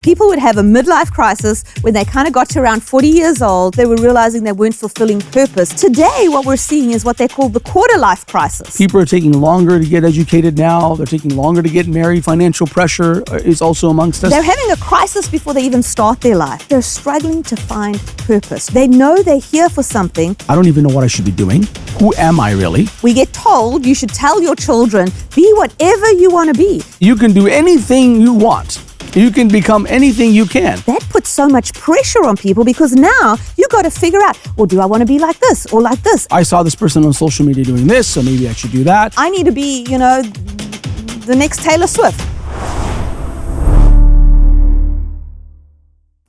People would have a midlife crisis when they kind of got to around 40 years old. They were realizing they weren't fulfilling purpose. Today, what we're seeing is what they call the quarter life crisis. People are taking longer to get educated now. They're taking longer to get married. Financial pressure is also amongst us. They're having a crisis before they even start their life. They're struggling to find purpose. They know they're here for something. I don't even know what I should be doing. Who am I really? We get told you should tell your children, be whatever you want to be. You can do anything you want. You can become anything you can. That puts so much pressure on people because now you got to figure out, well, do I want to be like this or like this? I saw this person on social media doing this, so maybe I should do that. I need to be, the next Taylor Swift.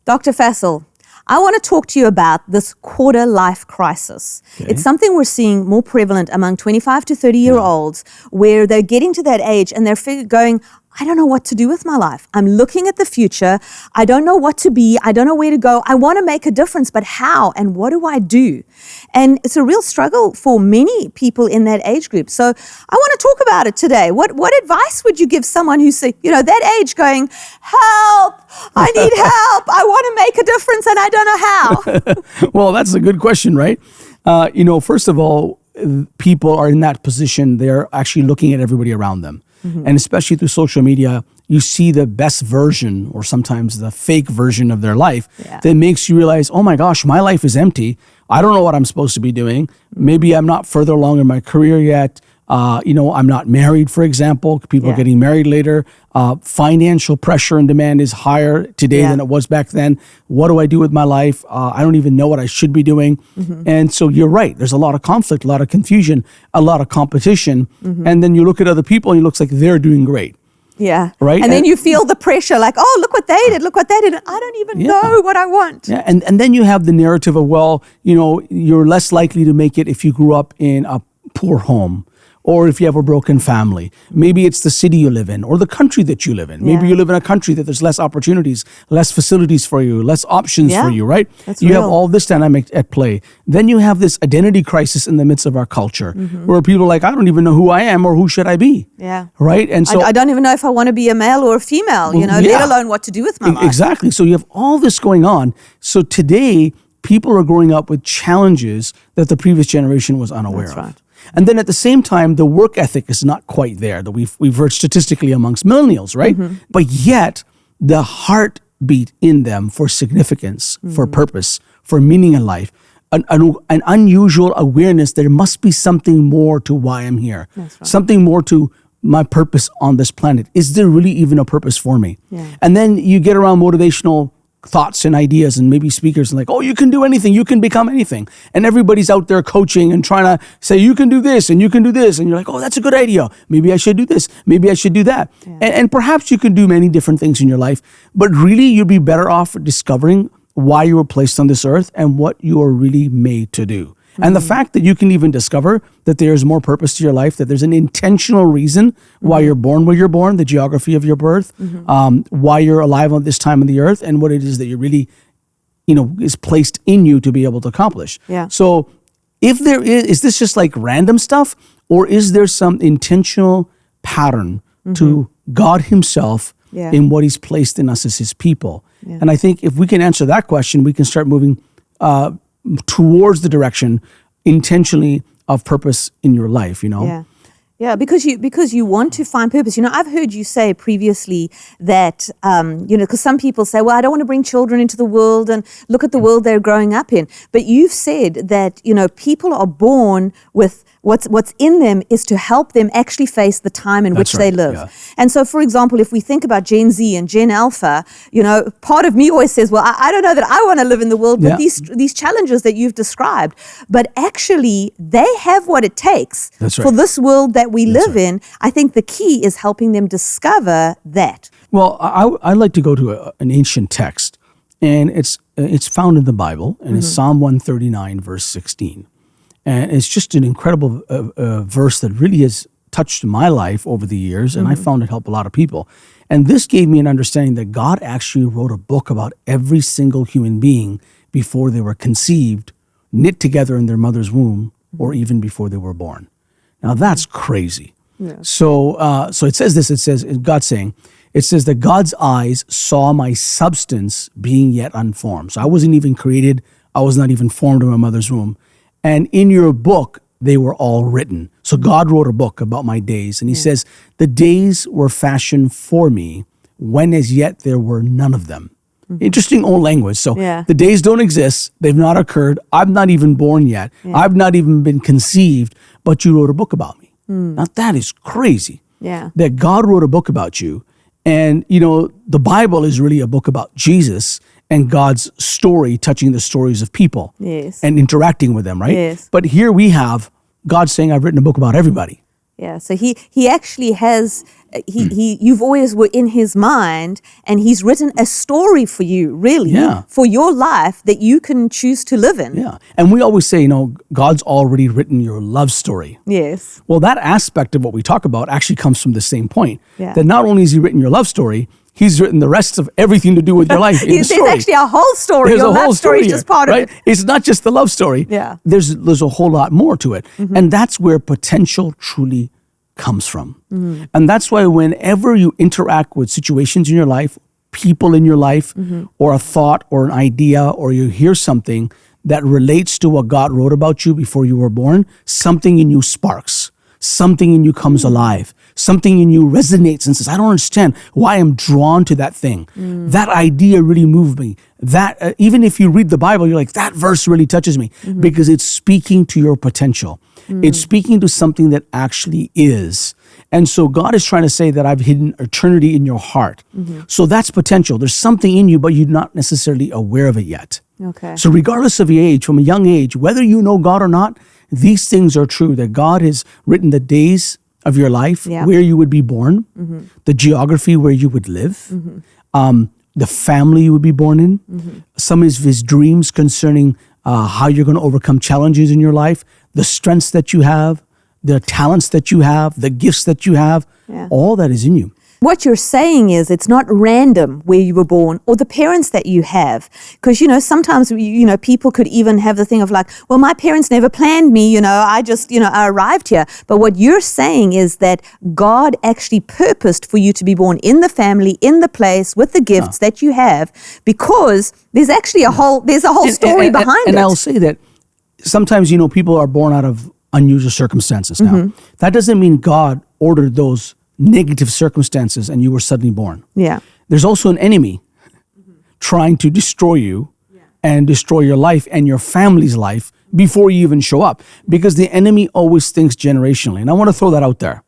Dr. Faisal, I want to talk to you about this quarter life crisis. Okay. It's something we're seeing more prevalent among 25 to 30-year-olds where they're getting to that age and they're going, I don't know what to do with my life. I'm looking at the future. I don't know what to be. I don't know where to go. I want to make a difference, but how and what do I do? And it's a real struggle for many people in that age group. So I want to talk about it today. What advice would you give someone who's, that age going, help, I need help. I want to make a difference and I don't know how. Well, that's a good question, right? First of all, people are in that position. They're actually looking at everybody around them. Mm-hmm. And especially through social media, you see the best version or sometimes the fake version of their life that makes you realize, oh my gosh, my life is empty. I don't know what I'm supposed to be doing. Maybe I'm not further along in my career yet. I'm not married, for example. People are getting married later. Financial pressure and demand is higher today than it was back then. What do I do with my life? I don't even know what I should be doing. Mm-hmm. And so you're right. There's a lot of conflict, a lot of confusion, a lot of competition. Mm-hmm. And then you look at other people and it looks like they're doing great. Yeah. Right. And then you feel the pressure like, oh, look what they did. Look what they did. I don't even know what I want. Yeah. And then you have the narrative of, well, you're less likely to make it if you grew up in a poor home. Or if you have a broken family. Maybe it's the city you live in or the country that you live in. Maybe you live in a country that there's less opportunities, less facilities for you, less options for you, right? You have all this dynamic at play. Then you have this identity crisis in the midst of our culture where people are like, I don't even know who I am or who should I be. Yeah. Right? And so I don't even know if I want to be a male or a female, let alone what to do with my life. Exactly. So you have all this going on. So today, people are growing up with challenges that the previous generation was unaware of. Right. And then at the same time, the work ethic is not quite there that we've heard statistically amongst millennials, right? Mm-hmm. But yet the heartbeat in them for significance, for purpose, for meaning in life, an unusual awareness there must be something more to why I'm here, something more to my purpose on this planet. Is there really even a purpose for me? Yeah. And then you get around motivational thoughts and ideas and maybe speakers and like, oh, you can do anything, you can become anything. And everybody's out there coaching and trying to say, you can do this and you can do this. And you're like, oh, that's a good idea. Maybe I should do this. Maybe I should do that. Yeah. And perhaps you can do many different things in your life, but really you'd be better off discovering why you were placed on this earth and what you are really made to do. And the fact that you can even discover that there's more purpose to your life, that there's an intentional reason why you're born where you're born, the geography of your birth, why you're alive on this time of the earth, and what it is that you really, is placed in you to be able to accomplish. Yeah. So if there is this just like random stuff, or is there some intentional pattern to God himself in what he's placed in us as his people? Yeah. And I think if we can answer that question, we can start moving towards the direction intentionally of purpose in your life, Yeah, because you want to find purpose. I've heard you say previously that, because some people say, well, I don't want to bring children into the world and look at the world they're growing up in. But you've said that, people are born with what's in them is to help them actually face the time in which they live. Yeah. And so, for example, if we think about Gen Z and Gen Alpha, part of me always says, well, I don't know that I want to live in the world with these challenges that you've described. But actually, they have what it takes for this world that we live in. I think the key is helping them discover that. Well, I like to go to an ancient text, and it's found in the Bible, and it's Psalm 139, verse 16. And it's just an incredible verse that really has touched my life over the years, and I found it helped a lot of people. And this gave me an understanding that God actually wrote a book about every single human being before they were conceived, knit together in their mother's womb, or even before they were born. Now that's crazy. Yeah. So it says this, God's saying, It says that God's eyes saw my substance being yet unformed. So I wasn't even created. I was not even formed in my mother's womb. And in your book, they were all written. So God wrote a book about my days. And he says, the days were fashioned for me when as yet there were none of them. Interesting old language. So the days don't exist. They've not occurred. I'm not even born yet. I've not even been conceived, but you wrote a book about me. Now that is crazy. That God wrote a book about you. And, you know, the Bible is really a book about Jesus and God's story, touching the stories of people and interacting with them, right? But here we have God saying, I've written a book about everybody. Yeah, so he actually has, you've always were in his mind, and he's written a story for you, really, for your life that you can choose to live in. Yeah, and we always say, you know, God's already written your love story. Yes. Well, that aspect of what we talk about actually comes from the same point, that not only has he written your love story, he's written the rest of everything to do with your life in the story. There's actually a whole story. There's your a whole love story is just part right? of it. It's not just the love story. Yeah. There's a whole lot more to it. And that's where potential truly comes from. And that's why whenever you interact with situations in your life, people in your life, or a thought or an idea, or you hear something that relates to what God wrote about you before you were born, something in you sparks. Something in you comes alive. Something in you resonates and says, I don't understand why I'm drawn to that thing. That idea really moved me. That even if you read the Bible, you're like, that verse really touches me because it's speaking to your potential. It's speaking to something that actually is. And so God is trying to say that I've hidden eternity in your heart. So that's potential. There's something in you, but you're not necessarily aware of it yet. Okay. So regardless of your age, from a young age, whether you know God or not, these things are true, that God has written the days of your life, where you would be born, the geography where you would live, the family you would be born in, some of his dreams concerning how you're going to overcome challenges in your life, the strengths that you have, the talents that you have, the gifts that you have, all that is in you. What you're saying is it's not random where you were born or the parents that you have. Because, you know, sometimes, you know, people could even have the thing of like, well, my parents never planned me, you know, I just, you know, I arrived here. But what you're saying is that God actually purposed for you to be born in the family, in the place, with the gifts that you have, because there's actually a whole story behind it. And I'll say that sometimes, you know, people are born out of unusual circumstances now. That doesn't mean God ordered those negative circumstances and you were suddenly born. Yeah. There's also an enemy trying to destroy you and destroy your life and your family's life before you even show up, because the enemy always thinks generationally. And I want to throw that out there.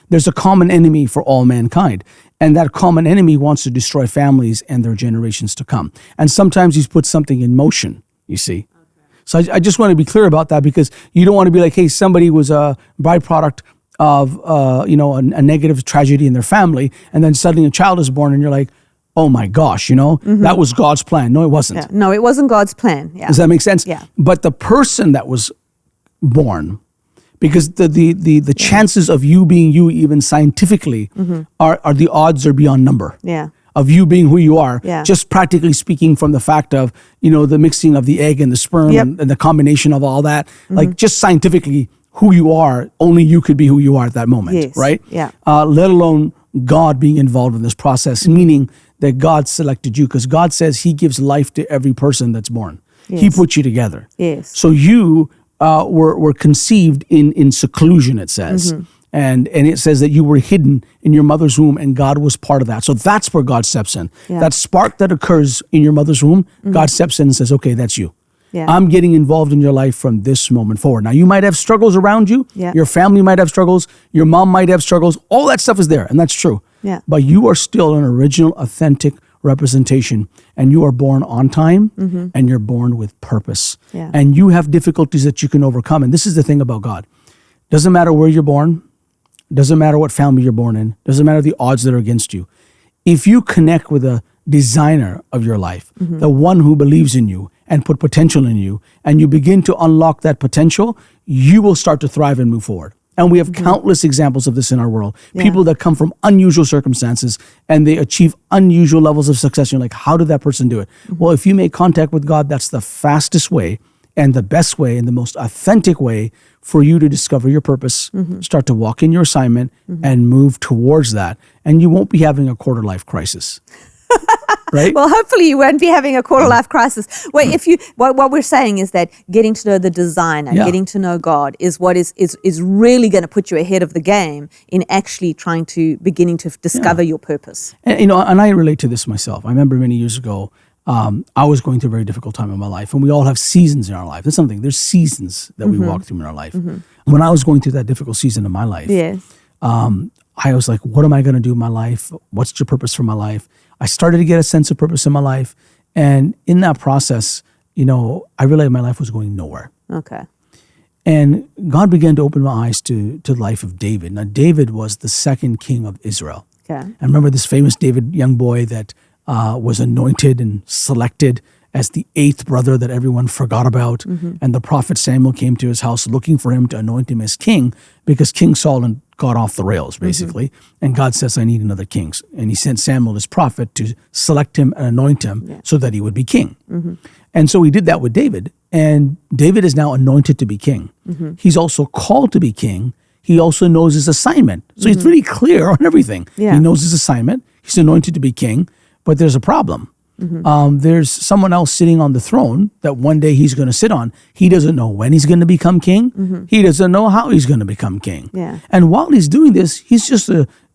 There's a common enemy for all mankind, and that common enemy wants to destroy families and their generations to come. And sometimes he's put something in motion, you see. So I just want to be clear about that, because you don't want to be like, hey, somebody was a byproduct of you know, a negative tragedy in their family, and then suddenly a child is born and you're like, oh my gosh, you know, that was God's plan. No, it wasn't. Yeah. No, it wasn't God's plan. Yeah. Does that make sense? Yeah. But the person that was born, because the chances of you being you, even scientifically, are the odds are beyond number. Yeah. Of you being who you are, Yeah. just practically speaking, from the fact of, you know, the mixing of the egg and the sperm and the combination of all that, like just scientifically who you are, only you could be who you are at that moment, Yes. right? Yeah. Let alone God being involved in this process, meaning that God selected you, because God says he gives life to every person that's born. He put you together. Yes. So you were conceived in seclusion, it says. And it says that you were hidden in your mother's womb, and God was part of that. So that's where God steps in. Yeah. That spark that occurs in your mother's womb, God steps in and says, okay, that's you. Yeah. I'm getting involved in your life from this moment forward. Now, you might have struggles around you. Yeah. Your family might have struggles. Your mom might have struggles. All that stuff is there, and that's true. Yeah. But you are still an original, authentic representation, and you are born on time, and you're born with purpose. Yeah. And you have difficulties that you can overcome. And this is the thing about God. Doesn't matter where you're born. Doesn't matter what family you're born in. Doesn't matter the odds that are against you. If you connect with a designer of your life, the one who believes in you and put potential in you, and you begin to unlock that potential, you will start to thrive and move forward. And we have countless examples of this in our world. Yeah. People that come from unusual circumstances and they achieve unusual levels of success. You're like, how did that person do it? Well, if you make contact with God, that's the fastest way And the best way and the most authentic way for you to discover your purpose, start to walk in your assignment and move towards that. And you won't be having a quarter life crisis. Right? Well, hopefully you won't be having a quarter life crisis. Well, what we're saying is that getting to know the designer, getting to know God is what is really going to put you ahead of the game in actually beginning to discover your purpose. And I relate to this myself. I remember many years ago, I was going through a very difficult time in my life, and we all have seasons in our life. There's seasons that we walk through in our life. When I was going through that difficult season of my life, I was like, what am I going to do in my life? What's your purpose for my life? I started to get a sense of purpose in my life. And in that process, I realized my life was going nowhere. Okay. And God began to open my eyes to the life of David. Now, David was the second king of Israel. Okay. And remember this famous David, young boy that was anointed and selected as the 8th brother that everyone forgot about. And the prophet Samuel came to his house looking for him to anoint him as king because King Saul got off the rails, basically. And God says, I need another king. And he sent Samuel, his prophet, to select him and anoint him so that he would be king. And so he did that with David. And David is now anointed to be king. He's also called to be king. He also knows his assignment. So he's really clear on everything. Yeah. He knows his assignment. He's anointed to be king. But there's a problem. There's someone else sitting on the throne that one day he's going to sit on. He doesn't know when he's going to become king. He doesn't know how he's going to become king. Yeah. And while he's doing this, he's just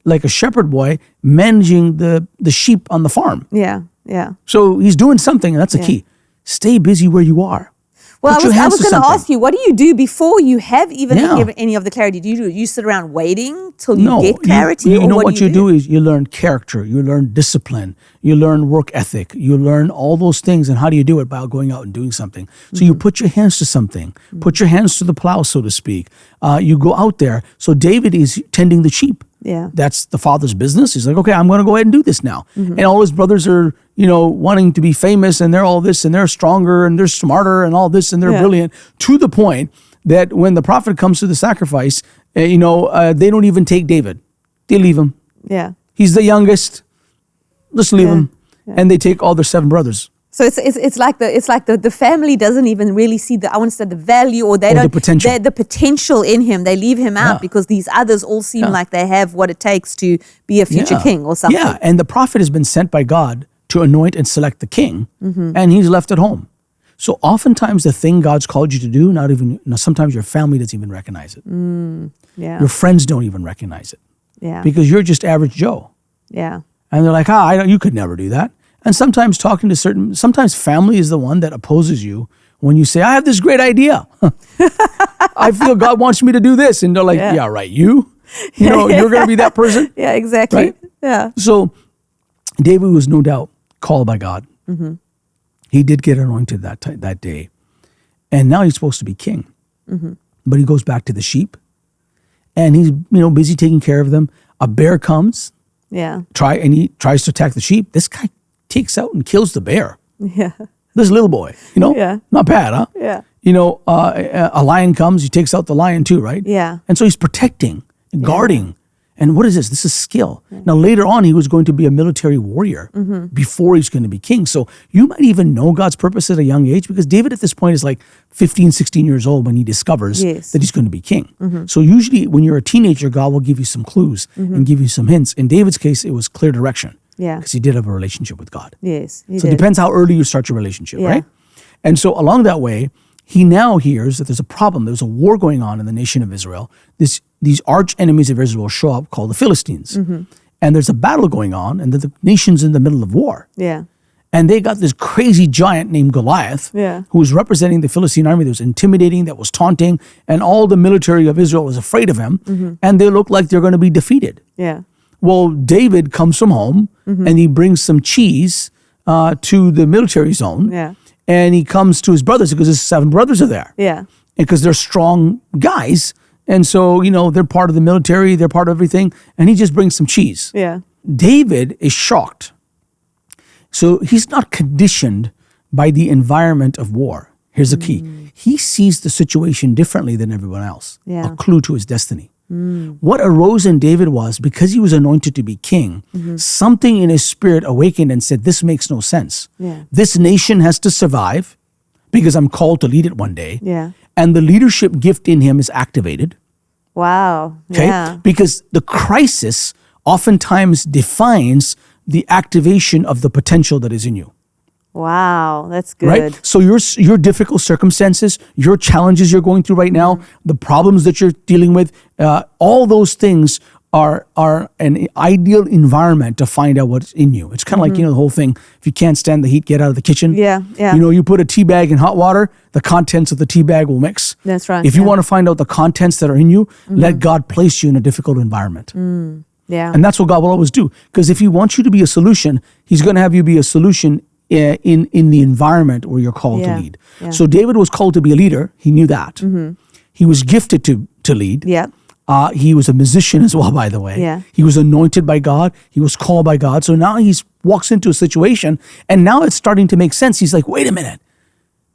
like a shepherd boy managing the sheep on the farm. Yeah, yeah. So he's doing something, and that's the key. Stay busy where you are. Well, Put your I hands was to going to something. ask you, what do you do before you have even any of the clarity? Do you sit around waiting till you No, get clarity? you or know what what you do is you learn character, you learn discipline, you learn work ethic, you learn all those things. And how do you do it? By going out and doing something. So you put your hands to something, put your hands to the plow, so to speak. You go out there. So David is tending the sheep. Yeah. That's the father's business. He's like, okay, I'm going to go ahead and do this now. And all his brothers are, wanting to be famous, and they're all this, and they're stronger, and they're smarter, and all this, and they're brilliant, to the point that when the prophet comes to the sacrifice, they don't even take David. They leave him. Yeah. He's the youngest. Just leave him. Yeah. And they take all their 7 brothers. So it's like the family doesn't even really see the value, or they don't the potential. The potential in him. They leave him out because these others all seem like they have what it takes to be a future king or something. Yeah, and the prophet has been sent by God to anoint and select the king, and he's left at home. So oftentimes the thing God's called you to do, sometimes your family doesn't even recognize it. Yeah. Your friends don't even recognize it. Yeah. Because you're just average Joe. Yeah. And they're like, you could never do that. And sometimes sometimes family is the one that opposes you when you say, I have this great idea. I feel God wants me to do this. And they're like, yeah right, you? You're going to be that person? Yeah, exactly. Right? Yeah. So David was no doubt called by God. He did get anointed that day. And now he's supposed to be king. But he goes back to the sheep. And he's busy taking care of them. A bear comes. Yeah. And he tries to attack the sheep. This guy takes out and kills the bear. Yeah. This little boy, Yeah. Not bad, huh? Yeah. A lion comes, he takes out the lion too, right? Yeah. And so he's protecting, and guarding. And what is this? This is skill. Now, later on, he was going to be a military warrior before he's going to be king. So you might even know God's purpose at a young age, because David at this point is like 15, 16 years old when he discovers that he's going to be king. So usually when you're a teenager, God will give you some clues and give you some hints. In David's case, it was clear direction. Yeah. Because he did have a relationship with God. Yes. So it depends how early you start your relationship, right? And so along that way, he now hears that there's a problem. There's a war going on in the nation of Israel. These arch enemies of Israel show up called the Philistines. And there's a battle going on, and the nation's in the middle of war. Yeah. And they got this crazy giant named Goliath, who was representing the Philistine army that was intimidating, that was taunting, and all the military of Israel was afraid of him, and they look like they're going to be defeated. Yeah. Well, David comes from home, and he brings some cheese to the military zone. Yeah. And he comes to his brothers because his 7 brothers are there. Yeah. And because they're strong guys. And so, they're part of the military, they're part of everything. And he just brings some cheese. Yeah. David is shocked. So he's not conditioned by the environment of war. Here's the key. He sees the situation differently than everyone else. Yeah. A clue to his destiny. What arose in David was, because he was anointed to be king, something in his spirit awakened and said, this makes no sense. Yeah. This nation has to survive because I'm called to lead it one day. Yeah. And the leadership gift in him is activated. Wow. Okay? Yeah. Because the crisis oftentimes defines the activation of the potential that is in you. Wow. That's good. Right? So your difficult circumstances, your challenges you're going through right now, the problems that you're dealing with, all those things are an ideal environment to find out what's in you. It's kind of like, the whole thing, if you can't stand the heat, get out of the kitchen. Yeah, yeah. You put a tea bag in hot water, the contents of the tea bag will mix. That's right. If you want to find out the contents that are in you, let God place you in a difficult environment. Yeah. And that's what God will always do. Because if he wants you to be a solution, he's going to have you be a solution in the environment where you're called to lead. Yeah. So David was called to be a leader. He knew that. He was gifted to lead. Yeah. He was a musician as well, by the way. Yeah. He was anointed by God. He was called by God. So now he walks into a situation, and now it's starting to make sense. He's like, wait a minute,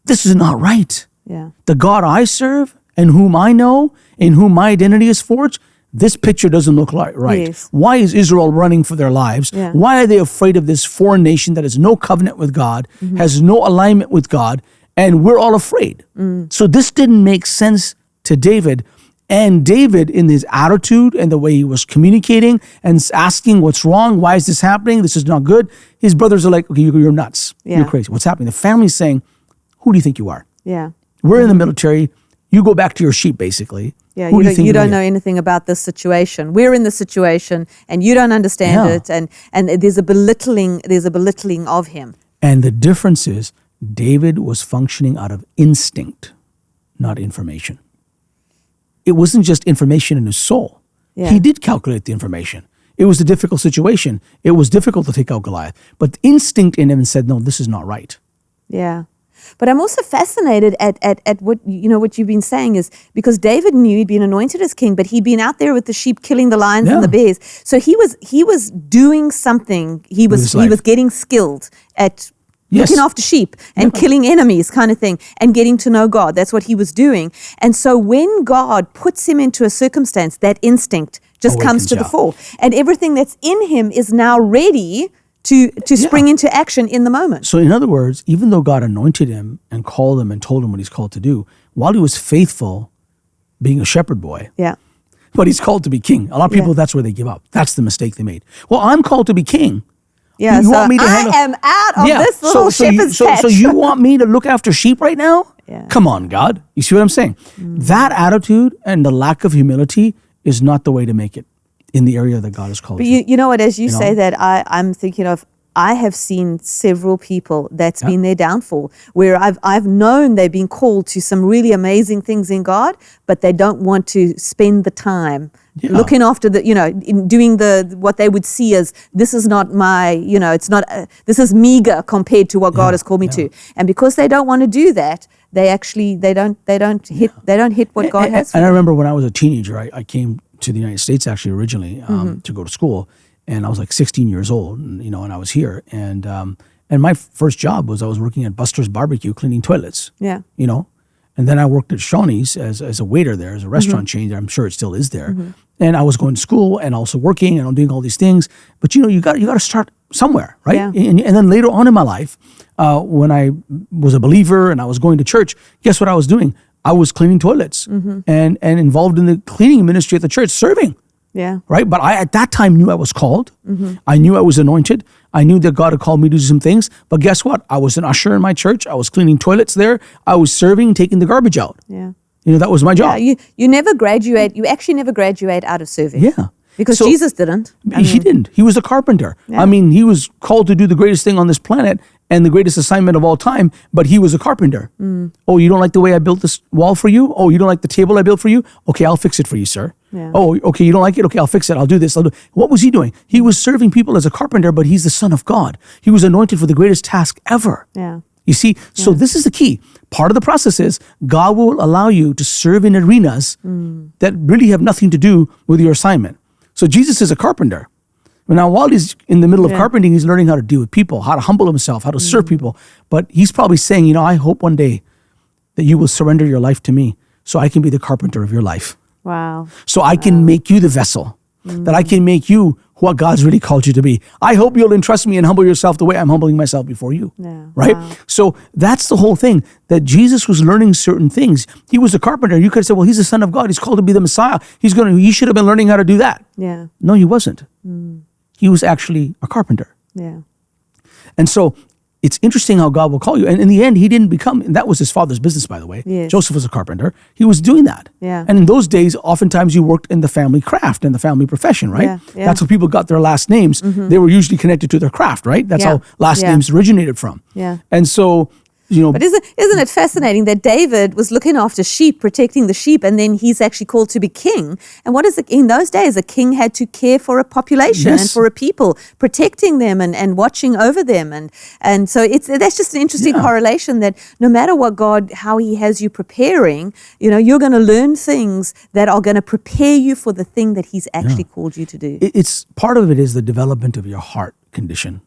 this is not right. Yeah. The God I serve and whom I know, in whom my identity is forged, this picture doesn't look right. Yes. Why is Israel running for their lives? Yeah. Why are they afraid of this foreign nation that has no covenant with God, has no alignment with God, and we're all afraid? So this didn't make sense to David. And David, in his attitude and the way he was communicating and asking what's wrong, why is this happening? This is not good. His brothers are like, okay, you're nuts. Yeah. You're crazy. What's happening? The family's saying, who do you think you are? Yeah. We're in the military. You go back to your sheep, basically. Yeah, Who do you think don't you know are? anything about this situation. We're in the situation, and you don't understand Yeah. it, and there's a belittling of him. And the difference is David was functioning out of instinct, not information. It wasn't just information in his soul. Yeah. He did calculate the information. It was a difficult situation. It was difficult to take out Goliath. But the instinct in him said, no, this is not right. Yeah. But I'm also fascinated at what what you've been saying is because David knew he'd been anointed as king, but he'd been out there with the sheep killing the lions and the bears. So he was doing something. He was getting skilled at looking after sheep and killing enemies kind of thing and getting to know God. That's what he was doing. And so when God puts him into a circumstance, that instinct just comes to the fore. And everything that's in him is now ready to spring into action in the moment. So in other words, even though God anointed him and called him and told him what he's called to do, while he was faithful being a shepherd boy, but he's called to be king. A lot of people, that's where they give up. That's the mistake they made. Well, I'm called to be king. Yeah, so I am out of this little shepherd's patch. So you want me to look after sheep right now? Yeah. Come on, God. You see what I'm saying? That attitude and the lack of humility is not the way to make it in the area that God has called you. But you know what, as you say that, I'm thinking of, I have seen several people that's been their downfall, where I've known they've been called to some really amazing things in God, but they don't want to spend the time looking after in doing what they would see as, this is not my, it's not, this is meager compared to what God has called me to. And because they don't want to do that, they don't hit what God has for And I them. remember when I was a teenager, I came to the United States actually originally to go to school. And I was like 16 years old, and I was here. And my first job was I was working at Buster's Barbecue cleaning toilets. Yeah. And then I worked at Shawnee's as a waiter there, as a restaurant chain there. I'm sure it still is there. And I was going to school and also working and I'm doing all these things. But you got to start somewhere, right? Yeah. And then later on in my life, when I was a believer and I was going to church, guess what I was doing? I was cleaning toilets and involved in the cleaning ministry at the church, serving. Yeah. Right? But I, at that time, knew I was called. I knew I was anointed. I knew that God had called me to do some things. But guess what? I was an usher in my church. I was cleaning toilets there. I was serving, taking the garbage out. Yeah. That was my job. Yeah, you never graduate. You actually never graduate out of serving. Yeah. Because Jesus didn't. He didn't. He was a carpenter. Yeah. I mean, he was called to do the greatest thing on this planet and the greatest assignment of all time, but he was a carpenter. Oh, you don't like the way I built this wall for you? Oh, you don't like the table I built for you? Okay, I'll fix it for you, sir. Yeah. Oh, okay, you don't like it? Okay, I'll fix it. I'll do this. What was he doing? He was serving people as a carpenter, but he's the Son of God. He was anointed for the greatest task ever. Yeah. You see, so this is the key. Part of the process is God will allow you to serve in arenas that really have nothing to do with your assignment. So Jesus is a carpenter. Now, while he's in the middle of carpenting, he's learning how to deal with people, how to humble himself, how to serve people. But he's probably saying, I hope one day that you will surrender your life to me so I can be the carpenter of your life. Wow. So I can make you the vessel that I can make you what God's really called you to be. I hope you'll entrust me and humble yourself the way I'm humbling myself before you. Yeah. Right? Wow. So that's the whole thing, that Jesus was learning certain things. He was a carpenter. You could have said, well, he's the Son of God. He's called to be the Messiah. He should have been learning how to do that. Yeah. No, he wasn't. He was actually a carpenter. Yeah. And so it's interesting how God will call you. And in the end, he didn't become, and that was his father's business, by the way. Yes. Joseph was a carpenter. He was doing that. Yeah. And in those days, oftentimes you worked in the family craft and the family profession, right? Yeah, yeah. That's how people got their last names. They were usually connected to their craft, right? That's Yeah, how last yeah. names originated from. Yeah. And so, But isn't it fascinating that David was looking after sheep, protecting the sheep, and then he's actually called to be king? And what is it? In those days, a king had to care for a population and Yes. for a people, protecting them and watching over them. And so that's just an interesting correlation, that no matter what how he has you preparing, you're going to learn things that are going to prepare you for the thing that he's actually called you to do. it's part of it is the development of your heart condition.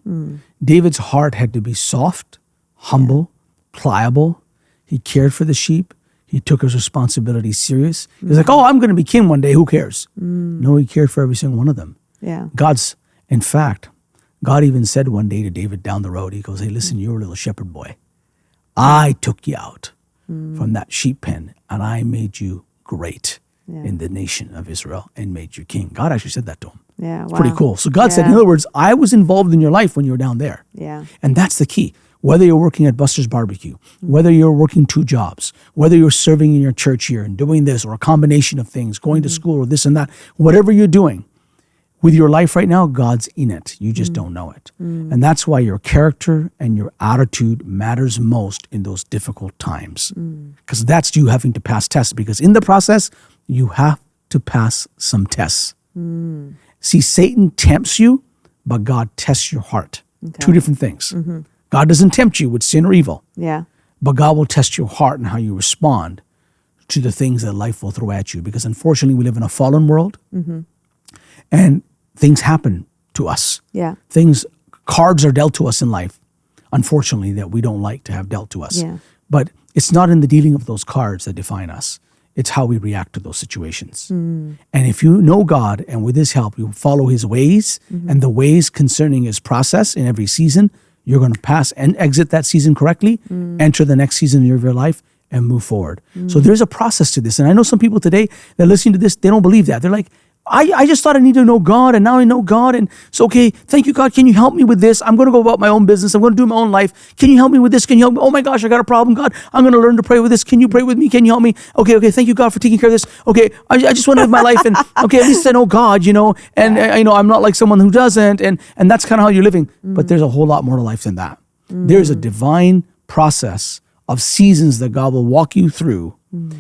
David's heart had to be soft, humble, pliable. He cared for the sheep. He took his responsibility serious. He was like, oh, I'm going to be king one day. Who cares? No, he cared for every single one of them. Yeah. In fact, God even said one day to David down the road, he goes, hey, listen, you're a little shepherd boy. I took you out from that sheep pen and I made you great in the nation of Israel and made you king. God actually said that to him. Yeah. It's pretty cool. So God said, in other words, I was involved in your life when you were down there. Yeah. And that's the key. Whether you're working at Buster's Barbecue, whether you're working 2 jobs, whether you're serving in your church here and doing this or a combination of things, going to school or this and that, whatever you're doing, with your life right now, God's in it. You just don't know it. And that's why your character and your attitude matters most in those difficult times. Because that's you having to pass tests. Because in the process, you have to pass some tests. See, Satan tempts you, but God tests your heart. Okay. 2 different things. God doesn't tempt you with sin or evil. Yeah. But God will test your heart and how you respond to the things that life will throw at you. Because unfortunately, we live in a fallen world. And things happen to us. Yeah. Cards are dealt to us in life, unfortunately, that we don't like to have dealt to us. Yeah. But it's not in the dealing of those cards that define us. It's how we react to those situations. And if you know God and with his help, you follow his ways and the ways concerning his process in every season, you're going to pass and exit that season correctly, enter the next season of your life, and move forward. So there's a process to this. And I know some people today that are listening to this, they don't believe that. They're like, I just thought I needed to know God, and now I know God, and it's okay. Thank you, God. Can you help me with this? I'm going to go about my own business. I'm going to do my own life. Can you help me with this? Can you help me? Oh my gosh, I got a problem, God. I'm going to learn to pray with this. Can you pray with me? Can you help me? Okay. Thank you, God, for taking care of this. Okay, I just want to live my life, and okay, at least I know God, and I'm not like someone who doesn't, and that's kind of how you're living. But there's a whole lot more to life than that. There's a divine process of seasons that God will walk you through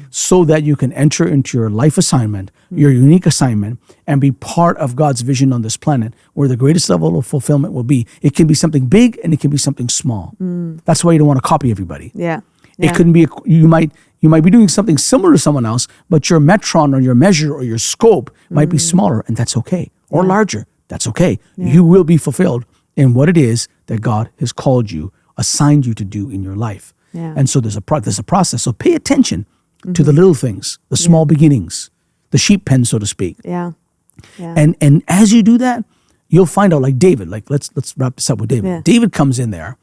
so that you can enter into your life assignment, your unique assignment, and be part of God's vision on this planet where the greatest level of fulfillment will be. It can be something big and it can be something small. That's why you don't want to copy everybody. Yeah. It couldn't be, you might be doing something similar to someone else, but your metron or your measure or your scope might be smaller, and that's okay. Or larger, that's okay. You will be fulfilled in what it is that God has called you, assigned you to do in your life. Yeah. And so there's a process. So pay attention to the little things, the small beginnings, the sheep pen, so to speak. Yeah. Yeah. And as you do that, you'll find out, like David, like let's wrap this up with David. Yeah. David comes in there,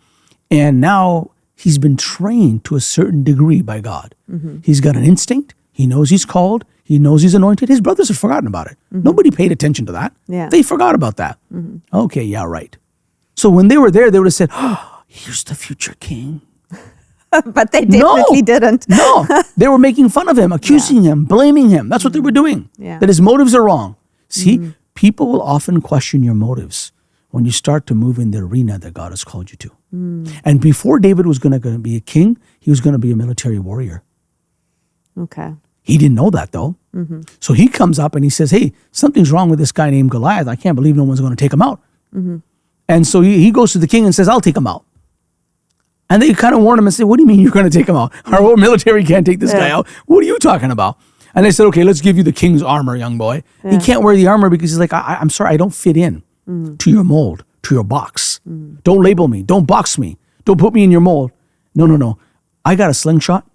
and now he's been trained to a certain degree by God. He's got an instinct. He knows he's called. He knows he's anointed. His brothers have forgotten about it. Nobody paid attention to that. Yeah. They forgot about that. Okay, yeah, right. So when they were there, they would have said, oh, here's the future king. But they definitely didn't. No, they were making fun of him, accusing him, blaming him. That's what they were doing. Yeah. That his motives are wrong. See, people will often question your motives when you start to move in the arena that God has called you to. And before David was going to be a king, he was going to be a military warrior. Okay. He didn't know that, though. So he comes up and he says, hey, something's wrong with this guy named Goliath. I can't believe no one's going to take him out. And so he goes to the king and says, I'll take him out. And they kind of warn him and say, what do you mean you're going to take him out? Our whole military can't take this guy out. What are you talking about? And they said, okay, let's give you the king's armor, young boy. He can't wear the armor because he's like, I'm sorry, I don't fit in to your mold, to your box. Don't label me. Don't box me. Don't put me in your mold. No. I got a slingshot.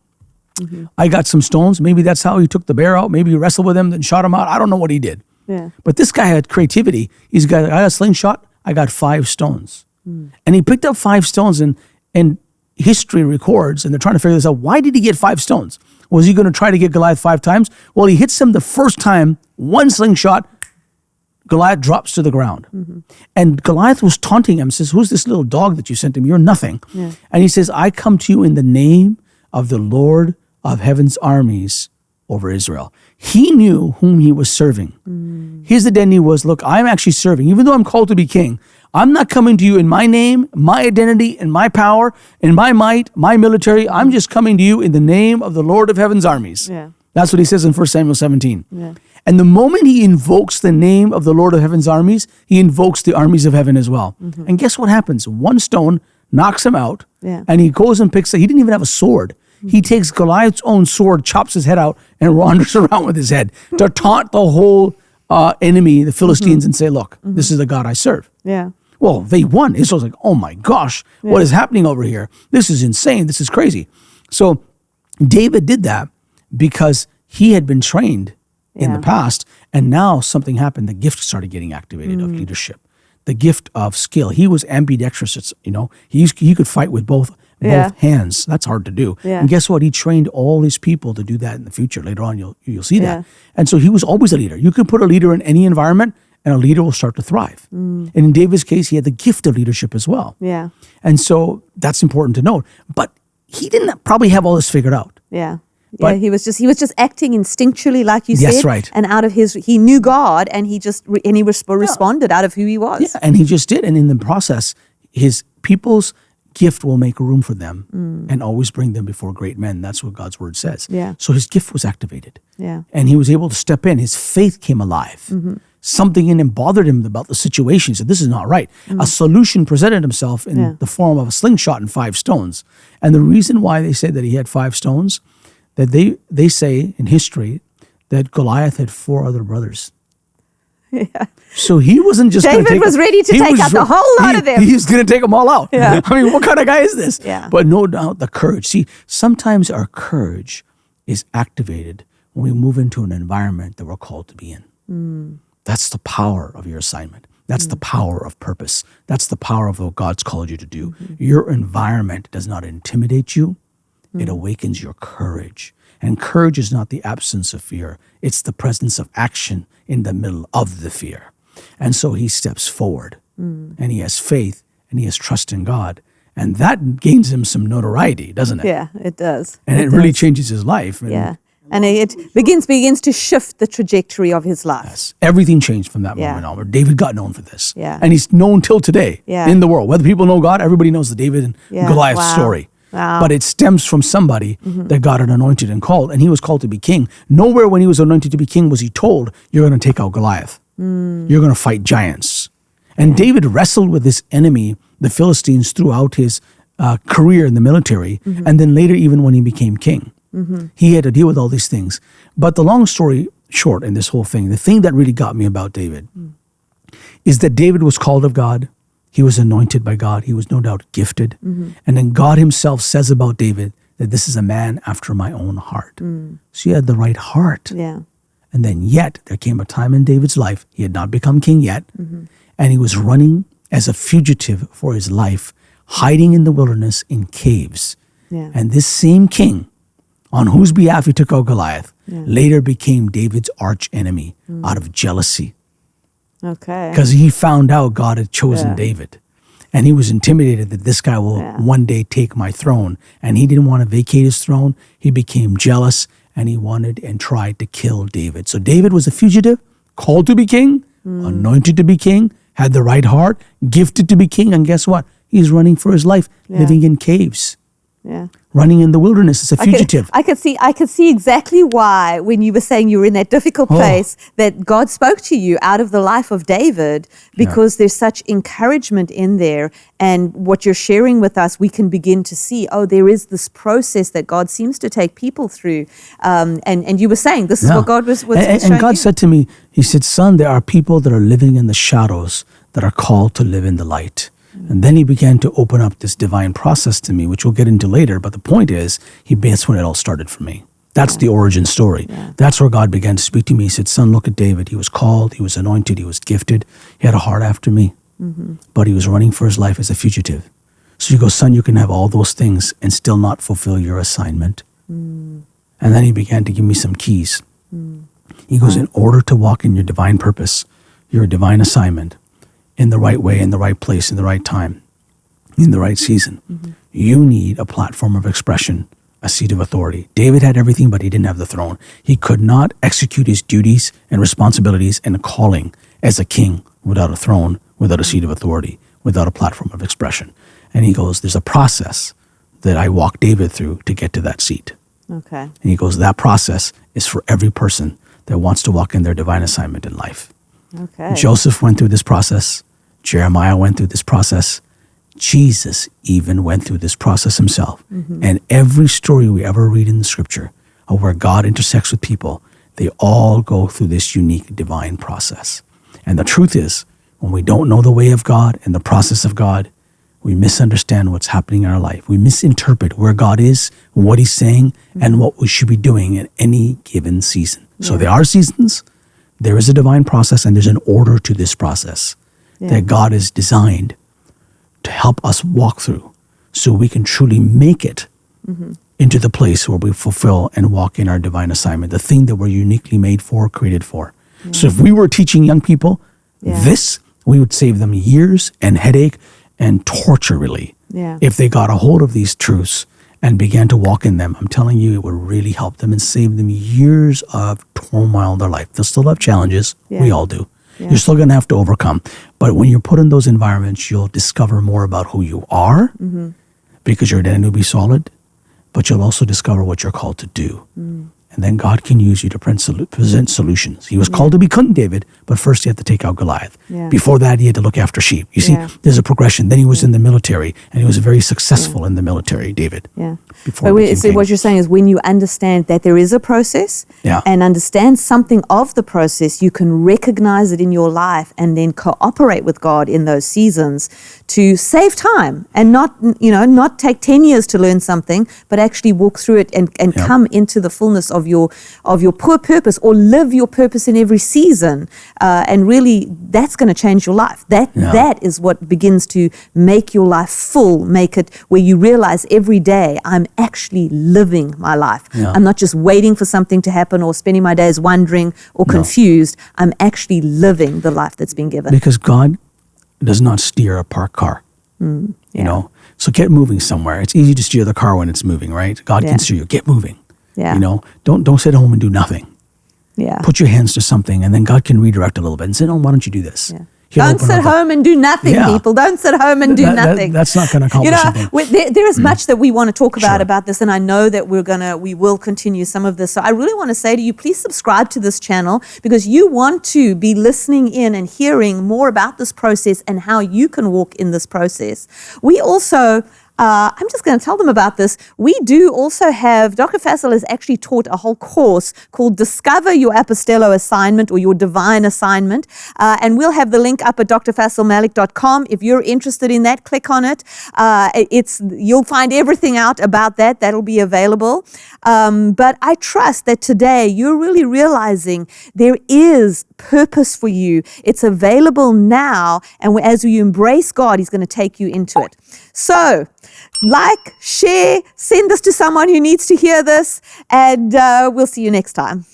I got some stones. Maybe that's how he took the bear out. Maybe he wrestled with him, then shot him out. I don't know what he did. Yeah. But this guy had creativity. I got a slingshot, I got 5 stones. And he picked up 5 stones, and history records, and they're trying to figure this out. Why did he get 5 stones? Was he going to try to get Goliath 5 times? Well, he hits him the first time, 1 slingshot, Goliath drops to the ground. And Goliath was taunting him, says, who's this little dog that you sent him? You're nothing. Yeah. And he says, I come to you in the name of the Lord of heaven's armies over Israel. He knew whom he was serving. His identity was, look, I'm actually serving. Even though I'm called to be king, I'm not coming to you in my name, my identity, and my power, and my might, my military. I'm just coming to you in the name of the Lord of heaven's armies. Yeah. That's what he says in 1 Samuel 17. Yeah. And the moment he invokes the name of the Lord of heaven's armies, he invokes the armies of heaven as well. And guess what happens? 1 stone knocks him out, and he goes and picks it. He didn't even have a sword. He takes Goliath's own sword, chops his head out, and wanders around with his head to taunt the whole enemy, the Philistines, and say, look, this is the God I serve. Yeah. Well, they won. Israel's like, oh my gosh, what is happening over here? This is insane. This is crazy. So David did that because he had been trained in the past, and now something happened. The gift started getting activated of leadership, the gift of skill. He was ambidextrous. It's, he could fight with both hands. That's hard to do. Yeah. And guess what? He trained all his people to do that in the future. Later on, you'll see that. And so he was always a leader. You can put a leader in any environment, and a leader will start to thrive. And in David's case, he had the gift of leadership as well. Yeah. And so that's important to note. But he didn't probably have all this figured out. Yeah. But- he was just acting instinctually, like you Yes, said. right. And out of he knew God, and he just responded out of who he was. Yeah, and he just did. And in the process, his people's gift will make room for them and always bring them before great men. That's what God's word says. Yeah. So his gift was activated. Yeah. And he was able to step in. His faith came alive. Something in him bothered him about the situation. He said, this is not right. A solution presented himself in the form of a slingshot and 5 stones. And the reason why they say that he had 5 stones, that they say in history that Goliath had 4 other brothers. Yeah. So he wasn't just going to David take... was ready to take out the whole lot of them. He's going to take them all out. Yeah. I mean, what kind of guy is this? Yeah. But no doubt the courage. See, sometimes our courage is activated when we move into an environment that we're called to be in. That's the power of your assignment. That's the power of purpose. That's the power of what God's called you to do. Your environment does not intimidate you. It awakens your courage. And courage is not the absence of fear. It's the presence of action in the middle of the fear. And so he steps forward and he has faith and he has trust in God. And that gains him some notoriety, doesn't it? Yeah, it does. And it really changes his life. And Yeah. And it begins to shift the trajectory of his life. yes, everything changed from that moment on. David got known for this. Yeah. And he's known till today in the world. Whether people know God, everybody knows the David and Goliath Wow. story. Wow. But it stems from somebody that God had anointed and called, and he was called to be king. Nowhere when he was anointed to be king was he told, you're going to take out Goliath. You're going to fight giants. And David wrestled with this enemy, the Philistines, throughout his career in the military, and then later even when he became king. He had to deal with all these things. But the long story short in this whole thing, the thing that really got me about David is that David was called of God. He was anointed by God. He was no doubt gifted. And then God himself says about David that this is a man after my own heart. So he had the right heart. Yeah. And then yet there came a time in David's life, he had not become king yet, and he was running as a fugitive for his life, hiding in the wilderness in caves. Yeah. And this same king, on whose behalf he took out Goliath, later became David's arch enemy out of jealousy. Okay. Because he found out God had chosen David. And he was intimidated that this guy will one day take my throne. And he didn't want to vacate his throne. He became jealous and he wanted and tried to kill David. So David was a fugitive, called to be king, anointed to be king, had the right heart, gifted to be king. And guess what? He's running for his life, living in caves. Yeah. Running in the wilderness as a fugitive. I could see exactly why, when you were saying you were in that difficult place, that God spoke to you out of the life of David, because there's such encouragement in there. And what you're sharing with us, we can begin to see, there is this process that God seems to take people through. And you were saying this is what God was showing and God you. said to me, he said, son, there are people that are living in the shadows that are called to live in the light. And then he began to open up this divine process to me, which we'll get into later. But the point is, that's when it all started for me. That's the origin story. That's where God began to speak to me. He said, son, look at David. He was called, he was anointed, he was gifted. He had a heart after me, but he was running for his life as a fugitive. So you go, son, you can have all those things and still not fulfill your assignment. And then he began to give me some keys. He goes, in order to walk in your divine purpose, your divine assignment, in the right way, in the right place, in the right time, in the right season, you need a platform of expression, a seat of authority. David had everything, but he didn't have the throne. He could not execute his duties and responsibilities and calling as a king without a throne, without a seat of authority, without a platform of expression. And he goes, there's a process that I walked David through to get to that seat. Okay. And he goes, that process is for every person that wants to walk in their divine assignment in life. Okay. Joseph went through this process. Jeremiah went through this process. Jesus even went through this process himself. And every story we ever read in the scripture of where God intersects with people, they all go through this unique divine process. And the truth is, when we don't know the way of God and the process of God, we misunderstand what's happening in our life. We misinterpret where God is, what he's saying, and what we should be doing in any given season. So there are seasons, there is a divine process, and there's an order to this process that God has designed to help us walk through so we can truly make it into the place where we fulfill and walk in our divine assignment, the thing that we're uniquely made for, created for. So if we were teaching young people this, we would save them years and headache and torture, really. If they got a hold of these truths and began to walk in them, I'm telling you, it would really help them and save them years of turmoil in their life. They'll still have challenges. We all do. You're still going to have to overcome. But when you're put in those environments, you'll discover more about who you are because your identity will be solid, but you'll also discover what you're called to do. And then God can use you to present solutions. He was called to become David, but first he had to take out Goliath. Before that, he had to look after sheep. You see, there's a progression. Then he was in the military, and he was very successful in the military, David. So what you're saying is when you understand that there is a process and understand something of the process, you can recognize it in your life and then cooperate with God in those seasons to save time and not take 10 years to learn something, but actually walk through it and come into the fullness of your poor purpose, or live your purpose in every season. And really, that's going to change your life. That is what begins to make your life full, make it where you realize every day, I'm actually living my life. I'm not just waiting for something to happen or spending my days wondering or confused. I'm actually living the life that's been given. Because God does not steer a parked car. You know, so get moving somewhere. It's easy to steer the car when it's moving, right? God can steer you. Get moving. You know, don't sit home and do nothing. Put your hands to something, and then God can redirect a little bit and say, "Oh, why don't you do this?" Don't sit home and do nothing, people. Don't sit home and do nothing. That's not going to accomplish anything. There is much that we want to talk about this, and I know that we will continue some of this. So I really want to say to you, please subscribe to this channel, because you want to be listening in and hearing more about this process and how you can walk in this process. We also... I'm just going to tell them about this. We do also have, Dr. Faisal has actually taught a whole course called Discover Your Apostello Assignment or Your Divine Assignment. And we'll have the link up at drfaisalmalick.com. If you're interested in that, click on it. You'll find everything out about that. That'll be available. But I trust that today you're really realizing there is purpose for you. It's available now. And as you embrace God, he's going to take you into it. So, like, share, send this to someone who needs to hear this, and we'll see you next time.